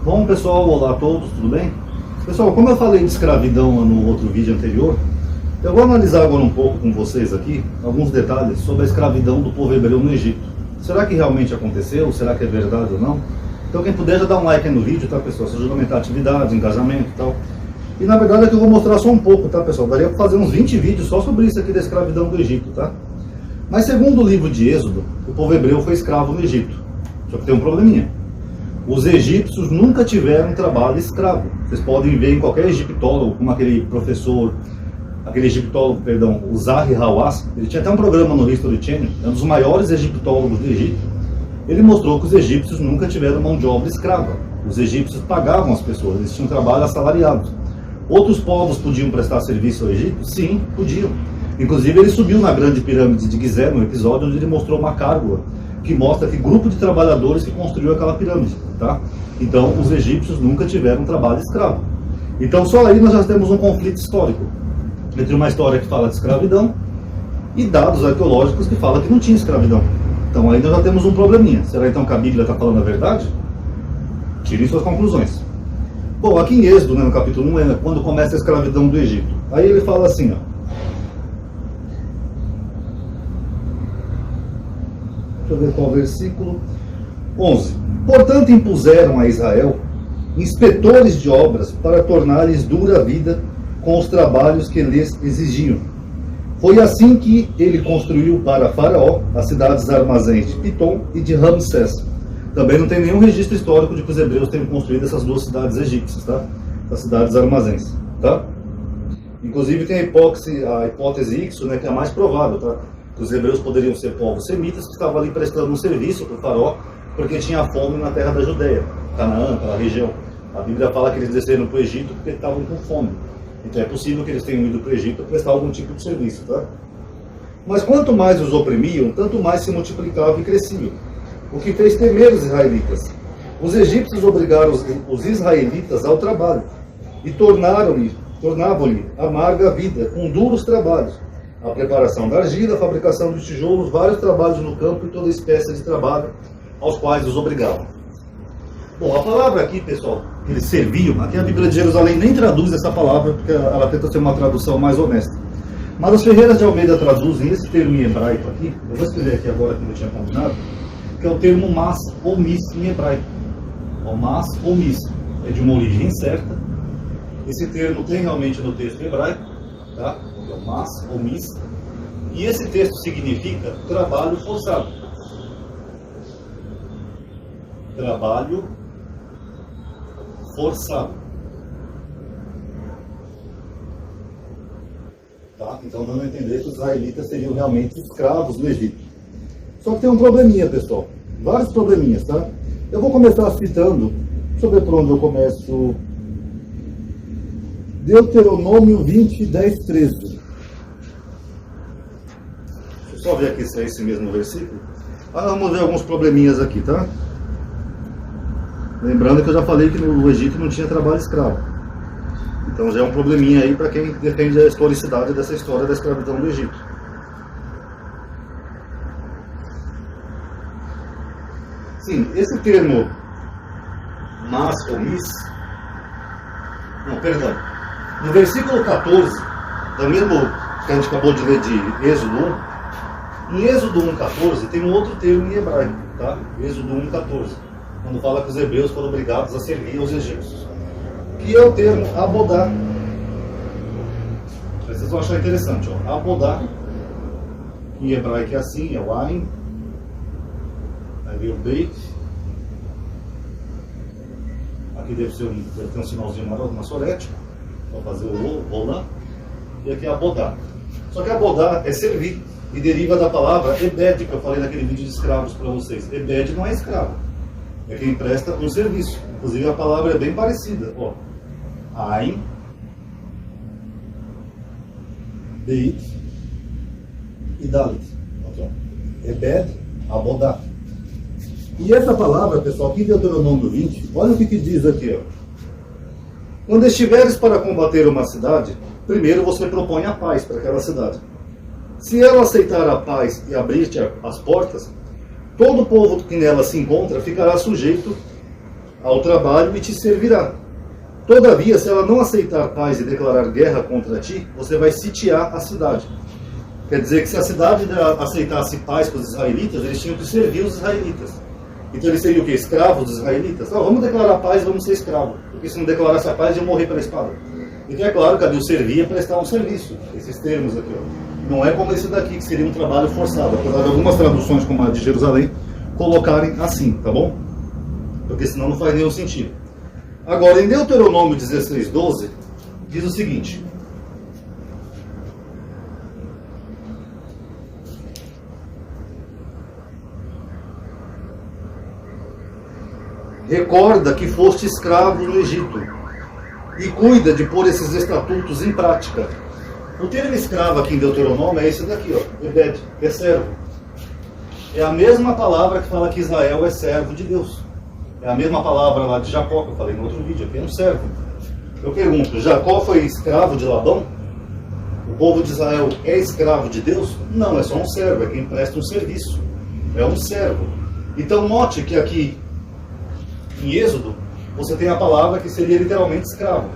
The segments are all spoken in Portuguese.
Bom pessoal, olá a todos, tudo bem? Pessoal, como eu falei de escravidão no outro vídeo anterior, eu vou analisar agora um pouco com vocês aqui alguns detalhes sobre a escravidão do povo hebreu no Egito. Será que realmente aconteceu? Será que é verdade ou não? Então quem puder já dá um like aí no vídeo, tá pessoal? Se ajuda a aumentar a atividade, engajamento e tal. E na verdade aqui eu vou mostrar só um pouco, tá pessoal? Daria para fazer uns 20 vídeos só sobre isso aqui da escravidão do Egito, tá? Mas segundo o livro de Êxodo, o povo hebreu foi escravo no Egito. Só que tem um probleminha. Os egípcios nunca tiveram trabalho escravo. Vocês podem ver em qualquer egiptólogo, como aquele egiptólogo, o Zahi Hawass, ele tinha até um programa no History Channel, é um dos maiores egiptólogos do Egito. Ele mostrou que os egípcios nunca tiveram mão de obra escrava. Os egípcios pagavam as pessoas, eles tinham trabalho assalariado. Outros povos podiam prestar serviço ao Egito? Sim, podiam. Inclusive ele subiu na grande pirâmide de Gizé, no episódio onde ele mostrou uma cárgula, que mostra que grupo de trabalhadores que construiu aquela pirâmide, tá? Então os egípcios nunca tiveram trabalho escravo. Então só aí nós já temos um conflito histórico entre uma história que fala de escravidão e dados arqueológicos que falam que não tinha escravidão. Então aí nós já temos um probleminha. Será então que a Bíblia está falando a verdade? Tirem suas conclusões. Bom, aqui em Êxodo, no capítulo 1, é quando começa a escravidão do Egito. Aí ele fala assim, ó. Deixa eu ver qual versículo. 11. Portanto impuseram a Israel inspetores de obras para tornar-lhes dura a vida com os trabalhos que lhes exigiam. Foi assim que ele construiu para Faraó as cidades armazéns de Pitom e de Ramsés. Também não tem nenhum registro histórico de que os hebreus tenham construído essas duas cidades egípcias, tá? As cidades armazéns, tá? Inclusive tem a hipótese Ixo, né, que é a mais provável, tá? Que os hebreus poderiam ser povos semitas que estavam ali prestando um serviço para o Faraó porque tinha fome na terra da Judeia, Canaã, aquela região. A Bíblia fala que eles desceram para o Egito porque estavam com fome. Então é possível que eles tenham ido para o Egito prestar algum tipo de serviço, tá? Mas quanto mais os oprimiam, tanto mais se multiplicavam e cresciam, o que fez temer os israelitas. Os egípcios obrigaram os israelitas ao trabalho e tornavam-lhe amarga a vida com duros trabalhos. A preparação da argila, a fabricação de tijolos, vários trabalhos no campo e toda espécie de trabalho aos quais os obrigavam. Bom, a palavra aqui, pessoal, que eles serviam, aqui a Bíblia de Jerusalém nem traduz essa palavra, porque ela tenta ser uma tradução mais honesta. Mas as Ferreiras de Almeida traduzem esse termo em hebraico aqui, eu vou escrever aqui agora que eu tinha combinado, que é o termo mas ou mis em hebraico. O mas ou mis é de uma origem incerta. Esse termo tem realmente no texto hebraico, tá? É o mas ou mis. E esse texto significa trabalho forçado. Trabalho forçado. Tá? Então dando a entender que os israelitas seriam realmente escravos no Egito. Só que tem um probleminha, pessoal. Vários probleminhas, tá? Eu vou começar citando, deixa eu ver por onde eu começo. Deuteronômio 20, 10, 13. Deixa eu só ver aqui se é esse mesmo versículo. Vamos ver alguns probleminhas aqui, tá? Lembrando que eu já falei que no Egito não tinha trabalho escravo. Então já é um probleminha aí para quem defende a historicidade dessa história da escravidão do Egito. Sim, esse termo mas ou mis, não, perdão, no versículo 14, da mesma que a gente acabou de ler de Êxodo 1, em Êxodo 1,14 tem um outro termo em hebraico, tá? Êxodo 1,14, quando fala que os hebreus foram obrigados a servir aos egípcios, que é o termo abodá. Vocês vão achar interessante, ó, abodá, em hebraico é assim, é o ain, aí o beit, aqui deve ter um sinalzinho maçorético, para fazer o olá, e aqui é abodá. Só que abodá é servir, e deriva da palavra ebed, que eu falei naquele vídeo de escravos para vocês. Ebed não é escravo, é quem presta um serviço. Inclusive a palavra é bem parecida, ó, ain, beit e dalit. Okay. Ebed, abodá. E essa palavra, pessoal, aqui em Deuteronômio 20, olha o que diz aqui, ó. Quando estiveres para combater uma cidade, primeiro você propõe a paz para aquela cidade. Se ela aceitar a paz e abrir-te as portas, todo o povo que nela se encontra ficará sujeito ao trabalho e te servirá. Todavia, se ela não aceitar paz e declarar guerra contra ti, você vai sitiar a cidade. Quer dizer que se a cidade aceitasse paz com os israelitas, eles tinham que servir os israelitas. Então eles seriam o quê? Escravos dos israelitas? Não, vamos declarar paz e vamos ser escravos. Porque se não declarasse a paz, iam morrer pela espada. Então é claro que ali o servir é prestar um serviço. Esses termos aqui, ó. Não é como esse daqui, que seria um trabalho forçado. Apesar de algumas traduções, como a de Jerusalém, colocarem assim, tá bom? Porque senão não faz nenhum sentido. Agora, em Deuteronômio 16:12, diz o seguinte: recorda que foste escravo no Egito e cuida de pôr esses estatutos em prática. O termo escravo aqui em Deuteronômio é esse daqui, ó, Ebed, é servo. É a mesma palavra que fala que Israel é servo de Deus. É a mesma palavra lá de Jacó, que eu falei no outro vídeo, aqui é um servo. Eu pergunto, Jacó foi escravo de Labão? O povo de Israel é escravo de Deus? Não, é só um servo, é quem presta um serviço. É um servo. Então note que aqui em Êxodo, você tem a palavra que seria literalmente escravo.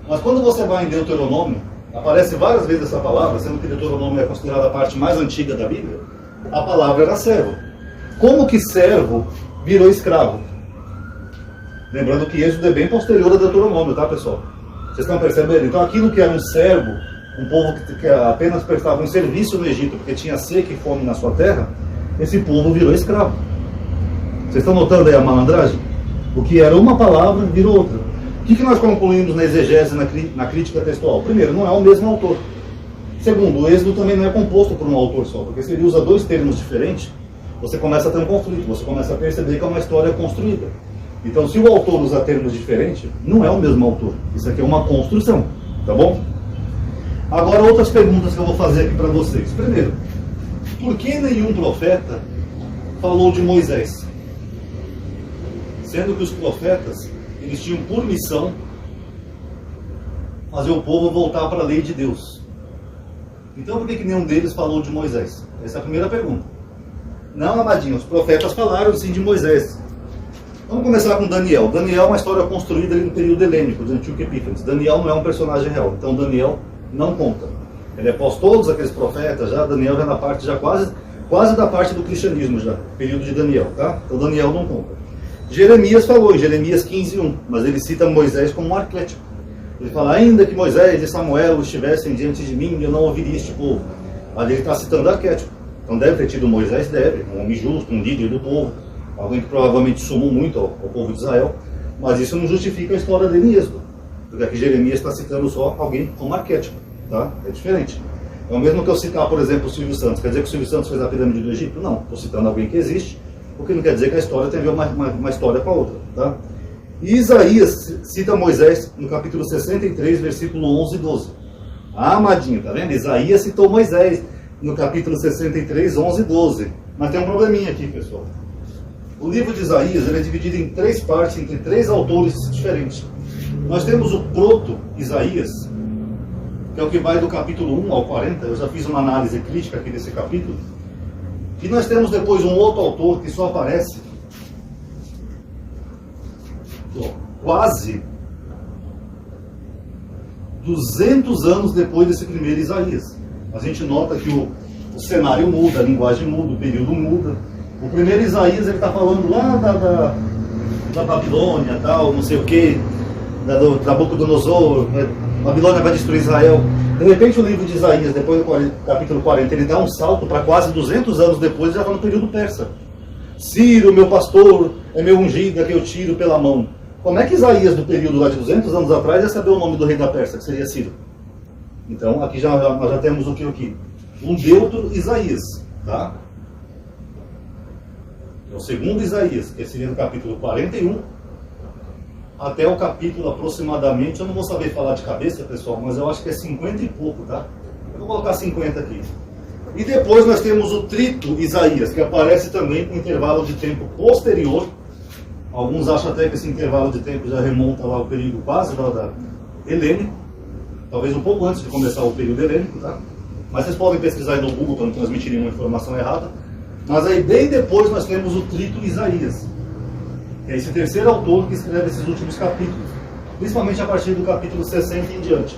Mas quando você vai em Deuteronômio, aparece várias vezes essa palavra, sendo que Deuteronômio é considerada a parte mais antiga da Bíblia, a palavra era servo. Como que servo virou escravo? Lembrando que Êxodo é bem posterior a Deuteronômio, tá, pessoal? Vocês estão percebendo? Então aquilo que era um servo, um povo que apenas prestava um serviço no Egito, porque tinha seca e fome na sua terra, esse povo virou escravo. Vocês estão notando aí a malandragem? O que era uma palavra virou outra. O que nós concluímos na exegese, na crítica textual? Primeiro, não é o mesmo autor. Segundo, o Êxodo também não é composto por um autor só, porque se ele usa dois termos diferentes, você começa a ter um conflito, você começa a perceber que é uma história construída. Então, se o autor usa termos diferentes, não é o mesmo autor. Isso aqui é uma construção, tá bom? Agora, outras perguntas que eu vou fazer aqui para vocês. Primeiro, por que nenhum profeta falou de Moisés? Sendo que os profetas, eles tinham por missão fazer o povo voltar para a lei de Deus. Então por que nenhum deles falou de Moisés? Essa é a primeira pergunta. Não, amadinho, os profetas falaram sim de Moisés. Vamos começar com Daniel. Daniel é uma história construída ali no período helênico, de Antíoco Epífanes. Daniel não é um personagem real, então Daniel não conta. Ele é pós todos aqueles profetas, já Daniel já na parte, já quase da parte do cristianismo já, período de Daniel, tá? Então Daniel não conta. Jeremias falou em Jeremias 15:1, mas ele cita Moisés como um arquétipo. Ele fala, ainda que Moisés e Samuel estivessem diante de mim, eu não ouviria este povo. Ali ele está citando arquétipo. Então deve ter tido Moisés, deve, um homem justo, um líder do povo, alguém que provavelmente somou muito ao povo de Israel, mas isso não justifica a história dele em Êxodo, porque aqui Jeremias está citando só alguém como arquétipo, tá? É diferente. É o mesmo que eu citar, por exemplo, o Silvio Santos. Quer dizer que o Silvio Santos fez a pirâmide do Egito? Não, estou citando alguém que existe, o que não quer dizer que a história tem a ver uma história com a outra, tá? E Isaías cita Moisés no capítulo 63, versículo 11 e 12. Ah, amadinho, tá vendo? Isaías citou Moisés no capítulo 63, 11 e 12. Mas tem um probleminha aqui, pessoal. O livro de Isaías ele é dividido em três partes, entre três autores diferentes. Nós temos o proto-Isaías, que é o que vai do capítulo 1 ao 40. Eu já fiz uma análise crítica aqui desse capítulo. E nós temos depois um outro autor que só aparece quase 200 anos depois desse primeiro Isaías. A gente nota que o cenário muda, a linguagem muda, o período muda. O primeiro Isaías ele está falando lá da Babilônia, tal, não sei o que, da Nabucodonosor, Babilônia vai destruir Israel. De repente o livro de Isaías, depois do capítulo 40, ele dá um salto para quase 200 anos depois, já está no período persa. Ciro, meu pastor, é meu ungido, é que eu tiro pela mão. Como é que Isaías, do período lá de 200 anos atrás, ia saber o nome do rei da Pérsia, que seria Ciro? Então, aqui nós já temos o que aqui? Um Deutero Isaías, tá? É o segundo Isaías, que seria no capítulo 41, até o capítulo aproximadamente, eu não vou saber falar de cabeça, pessoal, mas eu acho que é 50 e pouco, tá? Eu vou colocar 50 aqui. E depois nós temos o trito Isaías, que aparece também com intervalo de tempo posterior. Alguns acham até que esse intervalo de tempo já remonta lá ao período quase da helênico, talvez um pouco antes de começar o período helênico, tá? Mas vocês podem pesquisar aí no Google para não transmitirem uma informação errada. Mas aí bem depois nós temos o trito Isaías. É esse terceiro autor que escreve esses últimos capítulos, principalmente a partir do capítulo 60 em diante.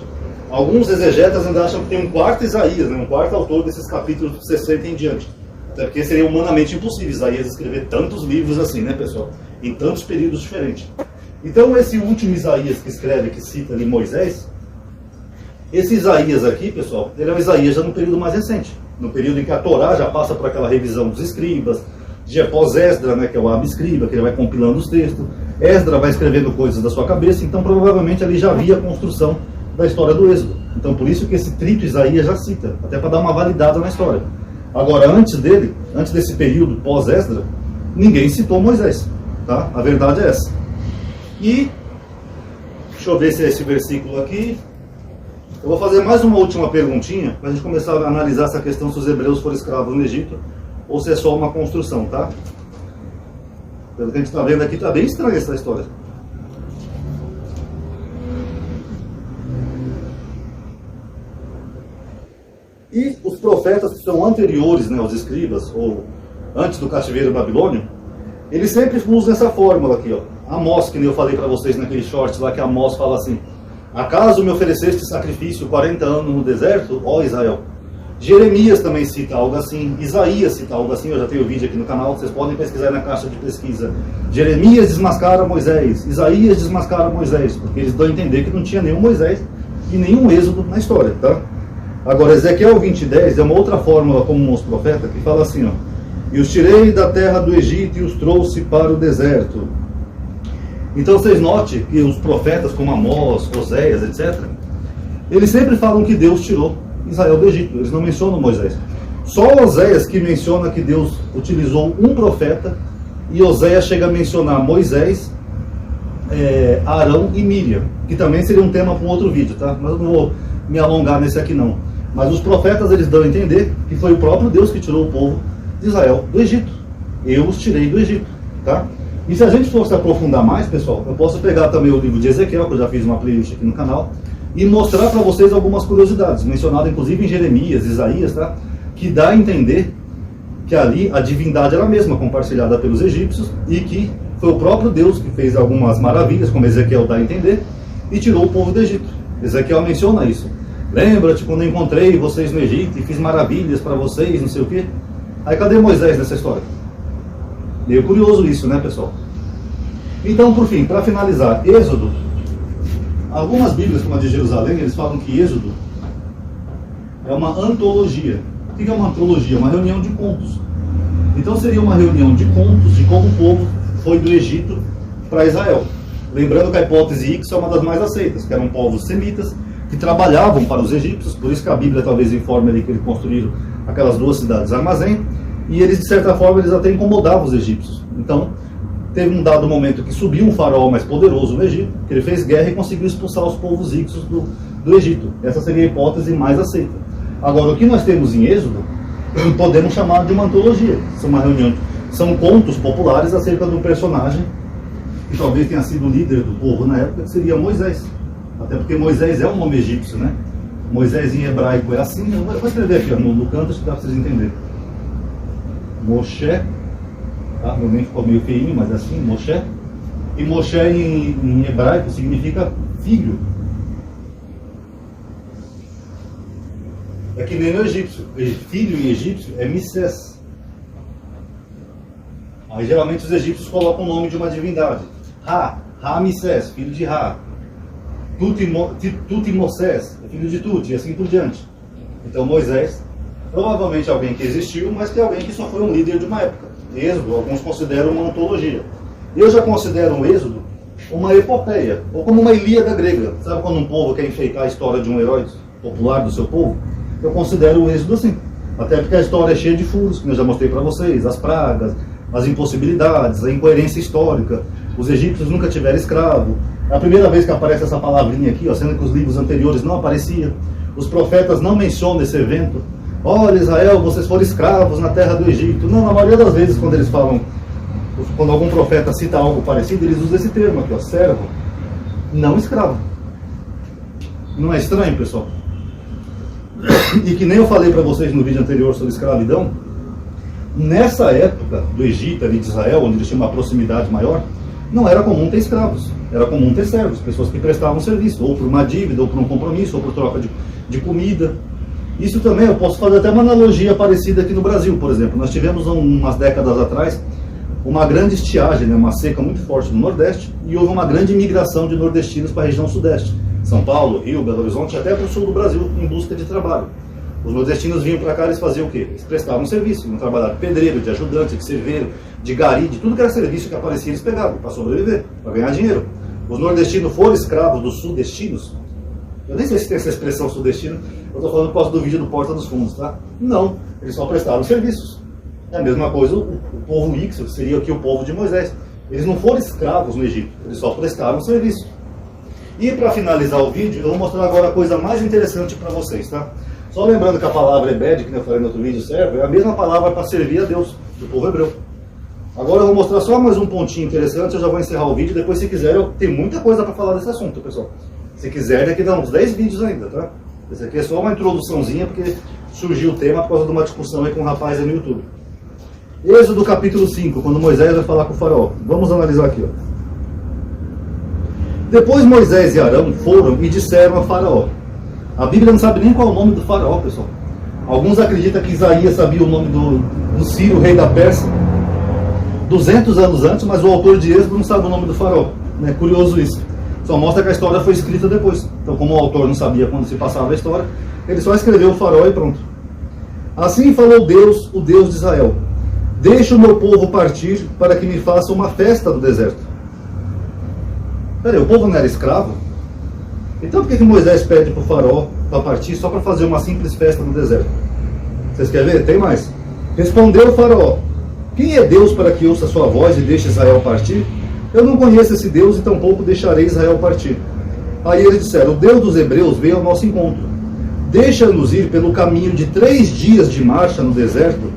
Alguns exegetas ainda acham que tem um quarto Isaías, né, um quarto autor desses capítulos 60 em diante. Até porque seria humanamente impossível Isaías escrever tantos livros assim, né, pessoal? Em tantos períodos diferentes. Então, esse último Isaías que escreve, que cita ali Moisés, esse Isaías aqui, pessoal, ele é um Isaías já no período mais recente. No período em que a Torá já passa por aquela revisão dos escribas, de após Esdra, né, que é o abiscriba, que ele vai compilando os textos. Esdra vai escrevendo coisas da sua cabeça, então provavelmente ali já havia a construção da história do Êxodo. Então por isso que esse trito Isaías já cita, até para dar uma validada na história. Agora, antes dele, antes desse período pós-Esdra, ninguém citou Moisés, tá? A verdade é essa. E, deixa eu ver se é esse versículo aqui. Eu vou fazer mais uma última perguntinha, para a gente começar a analisar essa questão se os hebreus foram escravos no Egito, ou se é só uma construção, tá? Pelo que a gente está vendo aqui, está bem estranha essa história. E os profetas que são anteriores, né, aos escribas, ou antes do cativeiro babilônio, eles sempre usam essa fórmula aqui, ó. Amós, que nem eu falei para vocês naquele short lá, que Amós fala assim: acaso me ofereceste sacrifício 40 anos no deserto, ó Israel? Jeremias também cita algo assim, Isaías cita algo assim, eu já tenho vídeo aqui no canal, vocês podem pesquisar na caixa de pesquisa. Jeremias desmascara Moisés, Isaías desmascara Moisés, porque eles dão a entender que não tinha nenhum Moisés e nenhum êxodo na história, tá? Agora, Ezequiel 20:10 é uma outra fórmula como os profetas, que fala assim, ó: e os tirei da terra do Egito e os trouxe para o deserto. Então vocês notem que os profetas como Amós, Oséias, etc., eles sempre falam que Deus tirou Israel do Egito, eles não mencionam Moisés. Só Oséias que menciona que Deus utilizou um profeta, e Oséias chega a mencionar Moisés, Arão e Míriam, que também seria um tema para um outro vídeo, tá? Mas eu não vou me alongar nesse aqui não. Mas os profetas, eles dão a entender que foi o próprio Deus que tirou o povo de Israel do Egito. Eu os tirei do Egito, tá? E se a gente for se aprofundar mais, pessoal, eu posso pegar também o livro de Ezequiel, que eu já fiz uma playlist aqui no canal, e mostrar para vocês algumas curiosidades, mencionadas inclusive em Jeremias, Isaías, tá? Que dá a entender que ali a divindade era a mesma, compartilhada pelos egípcios, e que foi o próprio Deus que fez algumas maravilhas, como Ezequiel dá a entender, e tirou o povo do Egito. Ezequiel menciona isso. Lembra-te quando eu encontrei vocês no Egito e fiz maravilhas para vocês, não sei o quê? Aí cadê Moisés nessa história? Meio curioso isso, né, pessoal? Então, por fim, para finalizar, Êxodo, algumas bíblias, como a de Jerusalém, eles falam que Êxodo é uma antologia. O que é uma antologia? Uma reunião de contos. Então seria uma reunião de contos de como o povo foi do Egito para Israel. Lembrando que a hipótese X é uma das mais aceitas, que eram povos semitas que trabalhavam para os egípcios, por isso que a Bíblia talvez informe ali que eles construíram aquelas duas cidades armazém, e eles, de certa forma, eles até incomodavam os egípcios. Então, teve um dado momento que subiu um faraó mais poderoso no Egito, que ele fez guerra e conseguiu expulsar os povos íxos do Egito. Essa seria a hipótese mais aceita. Agora, o que nós temos em Êxodo, podemos chamar de uma antologia. São uma reunião, são contos populares acerca do personagem que talvez tenha sido o líder do povo na época, que seria Moisés. Até porque Moisés é um nome egípcio, né? Moisés em hebraico é assim. Eu vou escrever aqui, ó, no canto, acho que dá para vocês entenderem. Moshe, tá? Meu nome ficou meio feinho, mas é assim, Moshe. E Moshe em hebraico significa filho. É que nem no egípcio. Filho em egípcio é Missés. Aí geralmente os egípcios colocam o nome de uma divindade. Ra-Missés, filho de Ra. Tutimosés, filho de Tut, e assim por diante. Então Moisés, provavelmente alguém que existiu, mas que é alguém que só foi um líder de uma época. Êxodo, alguns consideram uma antologia. Eu já considero um Êxodo uma epopeia, ou como uma Ilíada grega. Sabe quando um povo quer enfeitar a história de um herói popular do seu povo? Eu considero o Êxodo assim. Até porque a história é cheia de furos, que eu já mostrei para vocês, as pragas, as impossibilidades, a incoerência histórica. Os egípcios nunca tiveram escravo. É a primeira vez que aparece essa palavrinha aqui, ó, sendo que os livros anteriores não apareciam. Os profetas não mencionam esse evento. Olha, Israel, vocês foram escravos na terra do Egito. Não, na maioria das vezes, quando eles falam, quando algum profeta cita algo parecido, eles usam esse termo aqui, ó, servo, não escravo. Não é estranho, pessoal? E que nem eu falei para vocês no vídeo anterior sobre escravidão, nessa época do Egito, ali de Israel, onde eles tinham uma proximidade maior, não era comum ter escravos, era comum ter servos, pessoas que prestavam serviço, ou por uma dívida, ou por um compromisso, ou por troca de comida. Isso também, eu posso fazer até uma analogia parecida aqui no Brasil, por exemplo. Nós tivemos umas décadas atrás uma grande estiagem, né, uma seca muito forte no Nordeste, e houve uma grande imigração de nordestinos para a região Sudeste, São Paulo, Rio, Belo Horizonte, até para o sul do Brasil, em busca de trabalho. Os nordestinos vinham para cá, eles faziam o quê? Eles prestavam serviço, iam trabalhar de pedreiro, de ajudante, de cerveiro, de gari, de tudo que era serviço que aparecia eles pegavam, para sobreviver, para ganhar dinheiro. Os nordestinos foram escravos dos sudestinos. Eu nem sei se tem essa expressão sudestina, eu estou falando por causa do vídeo do Porta dos Fundos, tá? Não, eles só prestaram serviços. É a mesma coisa o povo Ixo, que seria aqui o povo de Moisés. Eles não foram escravos no Egito, eles só prestaram serviço. E para finalizar o vídeo, eu vou mostrar agora a coisa mais interessante para vocês, tá? Só lembrando que a palavra Ebed, que eu falei no outro vídeo, serve, é a mesma palavra para servir a Deus, do povo hebreu. Agora eu vou mostrar só mais um pontinho interessante, eu já vou encerrar o vídeo, depois se quiser, tem muita coisa para falar desse assunto, pessoal. Se quiser, daqui dá uns 10 vídeos ainda, tá? Esse aqui é só uma introduçãozinha, porque surgiu o tema por causa de uma discussão aí com um rapaz aí no YouTube. Êxodo capítulo 5, quando Moisés vai falar com o faraó. Vamos analisar aqui, ó. Depois Moisés e Arão foram e disseram a faraó. A Bíblia não sabe nem qual é o nome do faraó, pessoal. Alguns acreditam que Isaías sabia o nome do Ciro, rei da Pérsia, 200 anos antes, mas o autor de Êxodo não sabe o nome do faraó. É curioso isso. Só mostra que a história foi escrita depois. Então, como o autor não sabia quando se passava a história, ele só escreveu o faraó e pronto. Assim falou Deus, o Deus de Israel: deixa o meu povo partir para que me faça uma festa no deserto. Peraí, o povo não era escravo? Então por que Moisés pede para o faraó para partir só para fazer uma simples festa no deserto? Vocês querem ver? Tem mais. Respondeu o faraó: quem é Deus para que ouça a sua voz e deixe Israel partir? Eu não conheço esse Deus e tampouco deixarei Israel partir. Aí eles disseram: o Deus dos hebreus veio ao nosso encontro. Deixa-nos ir pelo caminho de 3 dias de marcha no deserto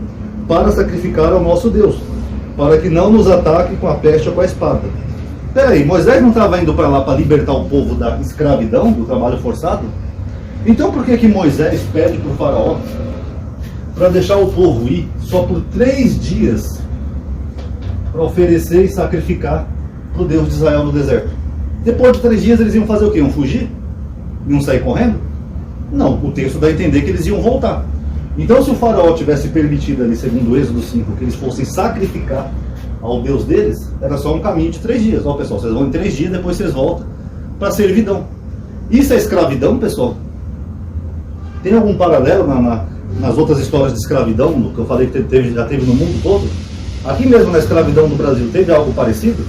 para sacrificar ao nosso Deus, para que não nos ataque com a peste ou com a espada. Peraí, Moisés não estava indo para lá para libertar o povo da escravidão, do trabalho forçado? Então por que Moisés pede para o faraó para deixar o povo ir só por 3 dias para oferecer e sacrificar para o Deus de Israel no deserto? Depois de 3 dias eles iam fazer o quê? Iam fugir? Iam sair correndo? Não, o texto dá a entender que eles iam voltar. Então se o faraó tivesse permitido ali, segundo o Êxodo 5, que eles fossem sacrificar ao Deus deles, era só um caminho de 3 dias. Ó, pessoal, vocês vão em 3 dias, depois vocês voltam para a servidão. Isso é escravidão, pessoal? Tem algum paralelo nas outras histórias de escravidão, que eu falei que já teve no mundo todo? Aqui mesmo na escravidão do Brasil, teve algo parecido?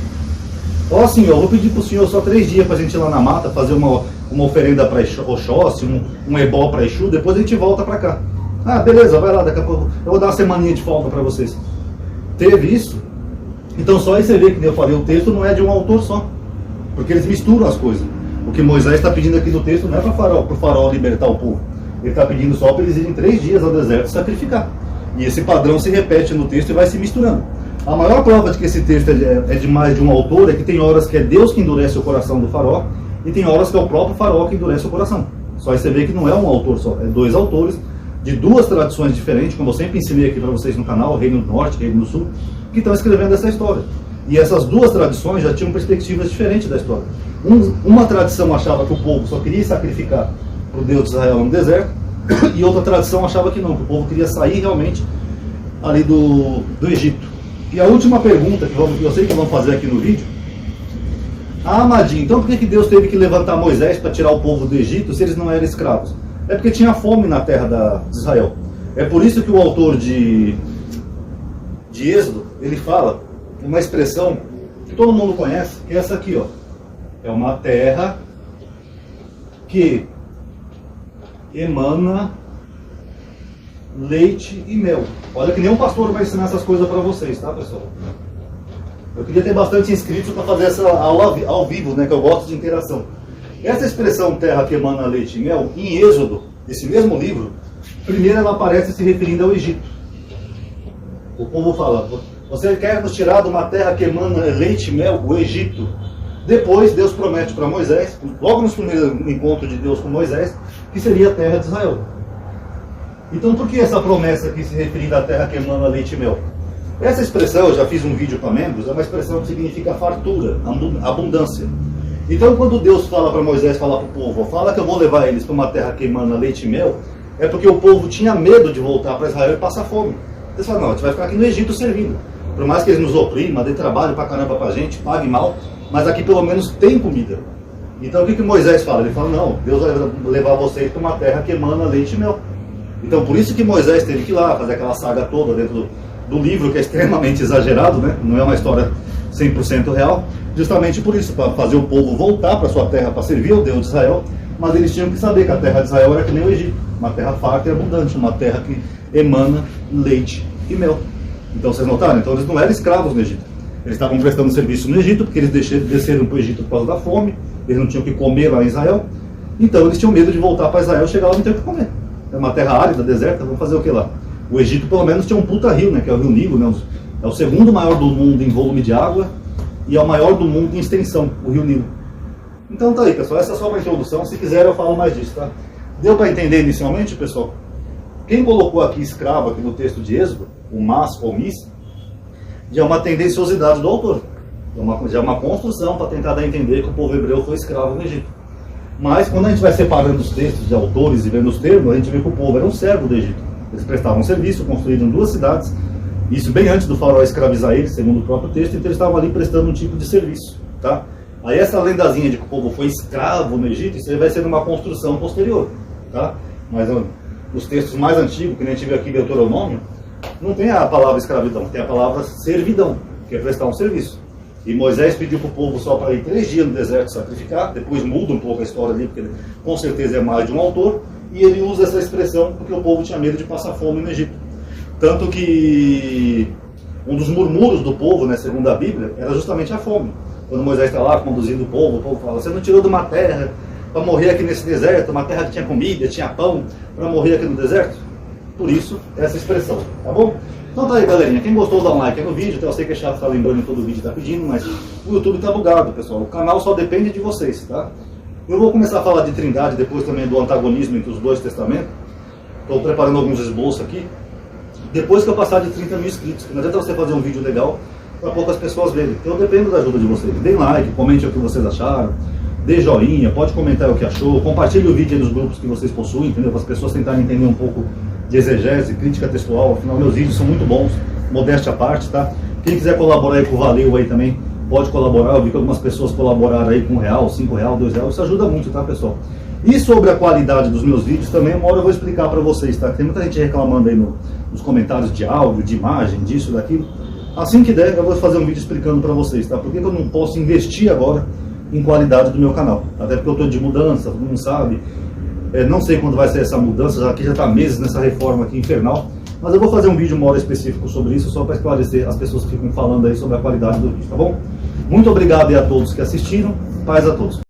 Ó, senhor, eu vou pedir para o senhor só 3 dias para a gente ir lá na mata, fazer uma oferenda para Oxóssi, um ebó para Exu, depois a gente volta para cá. Ah, beleza, vai lá, daqui a pouco eu vou dar uma semaninha de folga para vocês. Teve isso? Então só aí você vê que eu falei, o texto não é de um autor só, porque eles misturam as coisas. O que Moisés está pedindo aqui no texto não é para o faraó libertar o povo. Ele está pedindo só para eles irem 3 dias ao deserto sacrificar. E esse padrão se repete no texto e vai se misturando. A maior prova de que esse texto é de mais de um autor é que tem horas que é Deus que endurece o coração do faraó e tem horas que é o próprio faraó que endurece o coração. Só aí você vê que não é um autor só, é 2 autores de 2 tradições diferentes, como eu sempre ensinei aqui para vocês no canal, Reino do Norte, Reino do Sul, que estão escrevendo essa história. E essas 2 tradições já tinham perspectivas diferentes da história. Uma tradição achava que o povo só queria sacrificar para o Deus de Israel no deserto, e outra tradição achava que não, que o povo queria sair realmente ali do Egito. E a última pergunta, que eu sei que vão fazer aqui no vídeo: ah, Madinho, então por que Deus teve que levantar Moisés para tirar o povo do Egito se eles não eram escravos? É porque tinha fome na terra de Israel. É por isso que o autor de Êxodo, ele fala uma expressão que todo mundo conhece, que é essa aqui, ó. É uma terra que emana leite e mel. Olha que nenhum pastor vai ensinar essas coisas para vocês, tá, pessoal? Eu queria ter bastante inscritos para fazer essa aula ao vivo, né, que eu gosto de interação. Essa expressão terra que emana leite e mel, em Êxodo, esse mesmo livro, primeiro ela aparece se referindo ao Egito. O povo fala: você quer nos tirar de uma terra que emana leite e mel, o Egito? Depois Deus promete para Moisés, logo no primeiro encontro de Deus com Moisés, que seria a terra de Israel. Então por que essa promessa aqui se referindo à terra que emana leite e mel? Essa expressão, eu já fiz um vídeo para membros, é uma expressão que significa fartura, abundância. Então, quando Deus fala para Moisés, fala para o povo, fala que eu vou levar eles para uma terra que emana leite e mel, é porque o povo tinha medo de voltar para Israel e passar fome. Eles falaram, não, a gente vai ficar aqui no Egito servindo. Por mais que eles nos oprimam, dê trabalho para caramba para a gente, pague mal, mas aqui pelo menos tem comida. Então o que Moisés fala? Ele fala, não, Deus vai levar vocês para uma terra que emana leite e mel. Então por isso que Moisés teve que ir lá, fazer aquela saga toda dentro do livro, que é extremamente exagerado, né? Não é uma história 100% real, justamente por isso, para fazer o povo voltar para sua terra, para servir ao Deus de Israel, mas eles tinham que saber que a terra de Israel era que nem o Egito, uma terra farta e abundante, uma terra que emana leite e mel. Então vocês notaram? Então eles não eram escravos no Egito, eles estavam prestando serviço no Egito, porque eles desceram para o Egito por causa da fome, eles não tinham que comer lá em Israel, então eles tinham medo de voltar para Israel, chegar lá e não ter o que comer. É uma terra árida, deserta, vamos fazer o que lá? O Egito pelo menos tinha um puta rio, né, que é o rio Nilo, né, é o segundo maior do mundo em volume de água e é o maior do mundo em extensão, o rio Nilo. Então tá aí, pessoal, essa é só uma introdução, se quiser eu falo mais disso, tá? Deu para entender inicialmente, pessoal? Quem colocou aqui escravo aqui no texto de Êxodo, o mas ou mis, já é uma tendenciosidade do autor, já é uma construção para tentar dar a entender que o povo hebreu foi escravo no Egito. Mas quando a gente vai separando os textos de autores e vendo os termos, a gente vê que o povo era um servo do Egito. Eles prestavam serviço, construíram 2 cidades, isso bem antes do faraó escravizar eles, segundo o próprio texto, então eles estavam ali prestando um tipo de serviço, tá? Aí essa lendazinha de que o povo foi escravo no Egito, isso aí vai ser uma construção posterior, tá? Mas os textos mais antigos, que nem a gente vê aqui em Deuteronômio, não tem a palavra escravidão, tem a palavra servidão, que é prestar um serviço. E Moisés pediu para o povo só para ir 3 dias no deserto sacrificar, depois muda um pouco a história ali, porque com certeza é mais de um autor, e ele usa essa expressão porque o povo tinha medo de passar fome no Egito. Tanto que um dos murmúrios do povo, né, segundo a Bíblia, era justamente a fome. Quando Moisés está lá conduzindo o povo fala, você não tirou de uma terra para morrer aqui nesse deserto, uma terra que tinha comida, tinha pão, para morrer aqui no deserto? Por isso, essa expressão, tá bom? Então tá aí, galerinha, quem gostou dá um like aí no vídeo, então eu sei que é chato ficar lembrando em todo vídeo tá pedindo, mas o YouTube tá bugado, pessoal, o canal só depende de vocês, tá? Eu vou começar a falar de Trindade, depois também do antagonismo entre os 2 testamentos, estou preparando alguns esboços aqui, depois que eu passar de 30 mil inscritos, que não adianta você fazer um vídeo legal para poucas pessoas verem, então eu dependo da ajuda de vocês, deem like, comentem o que vocês acharam, dê joinha, pode comentar o que achou, compartilhe o vídeo aí nos grupos que vocês possuem, entendeu? Para as pessoas tentarem entender um pouco de exegese, crítica textual, afinal meus vídeos são muito bons, modéstia à parte, tá? Quem quiser colaborar aí com o Valeu aí também, pode colaborar, eu vi que algumas pessoas colaboraram aí com R$1, R$5, R$2, isso ajuda muito, tá, pessoal? E sobre a qualidade dos meus vídeos também, uma hora eu vou explicar para vocês, tá? Tem muita gente reclamando aí nos comentários de áudio, de imagem, disso, daquilo. Assim que der, eu vou fazer um vídeo explicando para vocês, tá? Por que eu não posso investir agora em qualidade do meu canal? Até porque eu estou de mudança, todo mundo sabe. Não sei quando vai ser essa mudança, aqui já está meses nessa reforma aqui infernal, mas eu vou fazer um vídeo uma hora específico sobre isso, só para esclarecer as pessoas que ficam falando aí sobre a qualidade do vídeo, tá bom? Muito obrigado aí a todos que assistiram, paz a todos.